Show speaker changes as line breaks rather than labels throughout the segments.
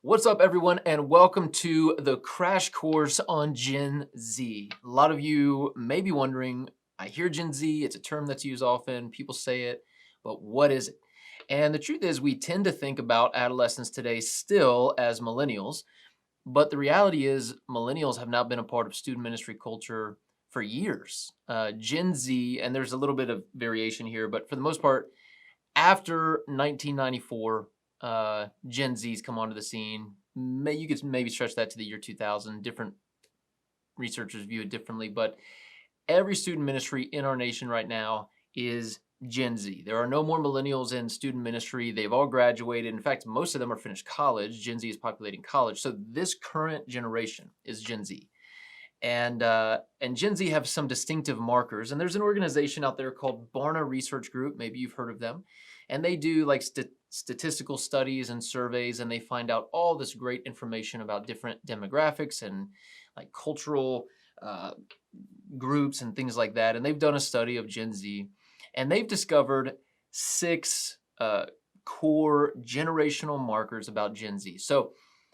What's up, everyone, and welcome to the crash course on Gen Z. A lot of you may be wondering, I hear Gen Z, it's a term that's used often, people say it, but what is it? And the truth is, we tend to think about adolescents today still as millennials, but the reality is, millennials have now been a part of student ministry culture for years. Gen Z, and there's a little bit of variation here, but for the most part, after 1994, Gen Z's come onto the scene. You could maybe stretch that to the year 2000. Different researchers view it differently, but every student ministry in our nation right now is Gen Z. There are no more millennials in student ministry. They've all graduated. In fact, most of them are finished college. Gen Z is populating college. So this current generation is Gen Z. And Gen Z have some distinctive markers. And there's an organization out there called Barna Research Group. Maybe you've heard of them. And they do like statistical studies and surveys, and they find out all this great information about different demographics and like cultural uh, groups and things like that. And they've done a study of Gen Z, and they've discovered six core generational markers about Gen Z. So,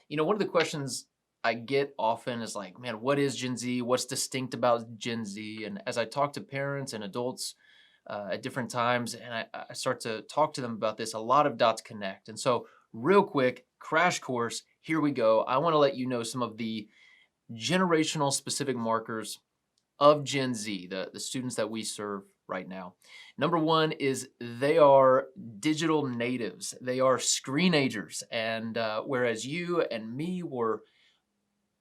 one of the questions I get often is like, man, what is Gen Z? What's distinct about Gen Z? And as I talk to parents and adults at different times, and I start to talk to them about this, a lot of dots connect. And so, real quick, crash course, here we go. I want to let you know some of the generational specific markers of Gen Z, the students that we serve right now. Number one is they are digital natives. They are screenagers. And whereas you and me were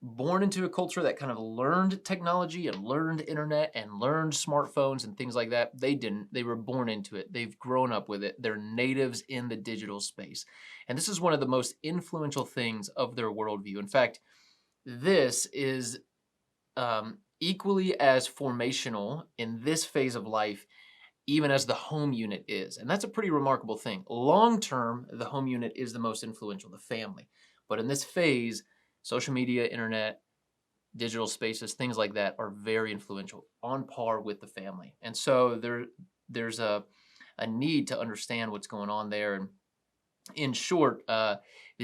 born into a culture that kind of learned technology and learned internet and learned smartphones and things like that, they didn't. They were born into it. They've grown up with it. They're natives in the digital space. And this is one of the most influential things of their worldview. In fact, this is equally as formational in this phase of life, even as the home unit is. And that's a pretty remarkable thing. Long term, the home unit is the most influential, the family. But in this phase, social media, internet, digital spaces, things like that are very influential, on par with the family. And so there's a need to understand what's going on there. And in short, the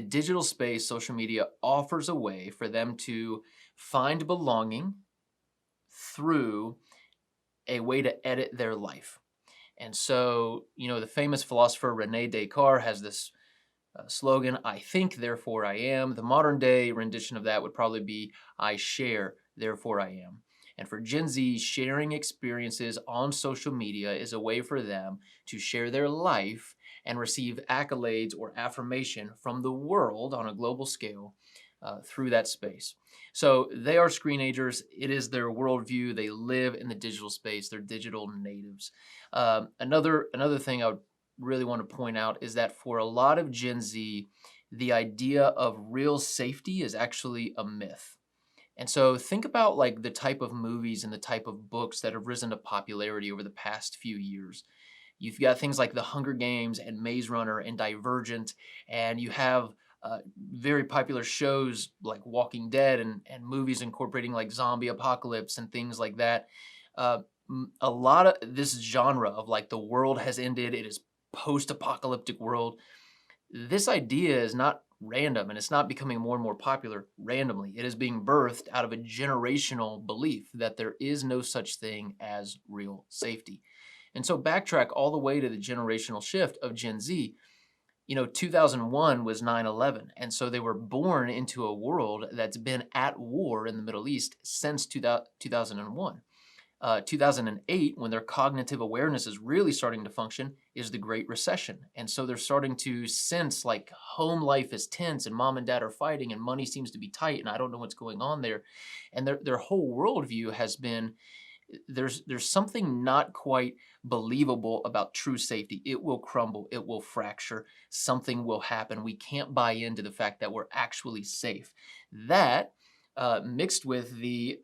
digital space, social media offers a way for them to find belonging through a way to edit their life. And so, the famous philosopher Rene Descartes has this slogan, I think, therefore I am. The modern day rendition of that would probably be, I share, therefore I am. And for Gen Z, sharing experiences on social media is a way for them to share their life and receive accolades or affirmation from the world on a global scale through that space. So they are screenagers. It is their worldview. They live in the digital space. They're digital natives. Another thing I would really want to point out is that for a lot of Gen Z, the idea of real safety is actually a myth. And so think about like the type of movies and the type of books that have risen to popularity over the past few years. You've got things like The Hunger Games and Maze Runner and Divergent, and you have very popular shows like Walking Dead and movies incorporating like zombie apocalypse and things like that. A lot of this genre of like the world has ended, it is post-apocalyptic world. This idea is not random, and it's not becoming more and more popular randomly. It is being birthed out of a generational belief that there is no such thing as real safety. And so backtrack all the way to the generational shift of Gen Z. 2001 was 9/11, and so they were born into a world that's been at war in the Middle East since 2001. 2008, when their cognitive awareness is really starting to function, is the Great Recession. And so they're starting to sense like home life is tense and mom and dad are fighting and money seems to be tight and I don't know what's going on there. And their whole worldview has been there's something not quite believable about true safety. It will crumble, it will fracture, something will happen. We can't buy into the fact that we're actually safe. That mixed with the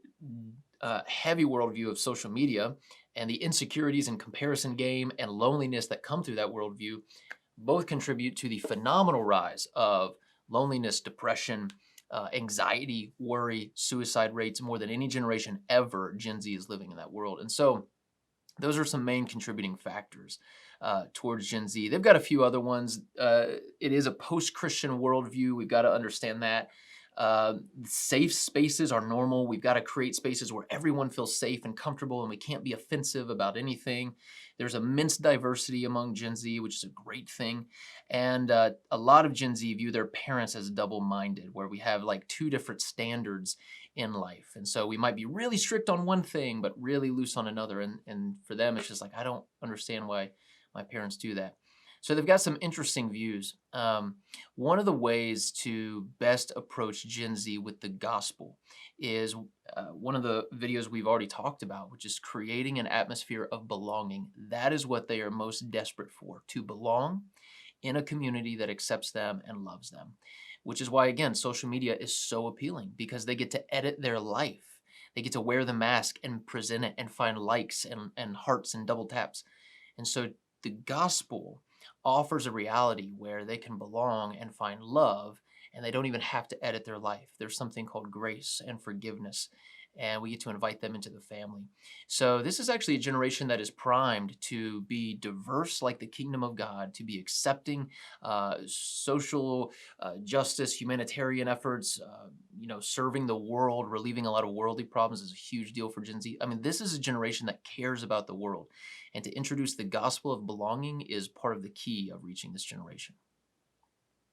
heavy worldview of social media and the insecurities and comparison game and loneliness that come through that worldview both contribute to the phenomenal rise of loneliness, depression, anxiety, worry, suicide rates more than any generation ever. Gen Z is living in that world. And so those are some main contributing factors. towards Gen Z. They've got a few other ones. It is a post-Christian worldview. We've got to understand that. Safe spaces are normal. We've got to create spaces where everyone feels safe and comfortable, and we can't be offensive about anything. There's immense diversity among Gen Z, which is a great thing. And a lot of Gen Z view their parents as double-minded, where we have like two different standards in life. And so we might be really strict on one thing, but really loose on another. And for them, it's just like, I don't understand why my parents do that. So they've got some interesting views. One of the ways to best approach Gen Z with the gospel is one of the videos we've already talked about, which is creating an atmosphere of belonging. That is what they are most desperate for, to belong in a community that accepts them and loves them, which is why, again, social media is so appealing because they get to edit their life. They get to wear the mask and present it and find likes and hearts and double taps. And so the gospel offers a reality where they can belong and find love, and they don't even have to edit their life. There's something called grace and forgiveness, and we get to invite them into the family. So this is actually a generation that is primed to be diverse like the kingdom of God, to be accepting, social justice, humanitarian efforts, serving the world, relieving a lot of worldly problems is a huge deal for Gen Z. I mean, this is a generation that cares about the world. And to introduce the gospel of belonging is part of the key of reaching this generation.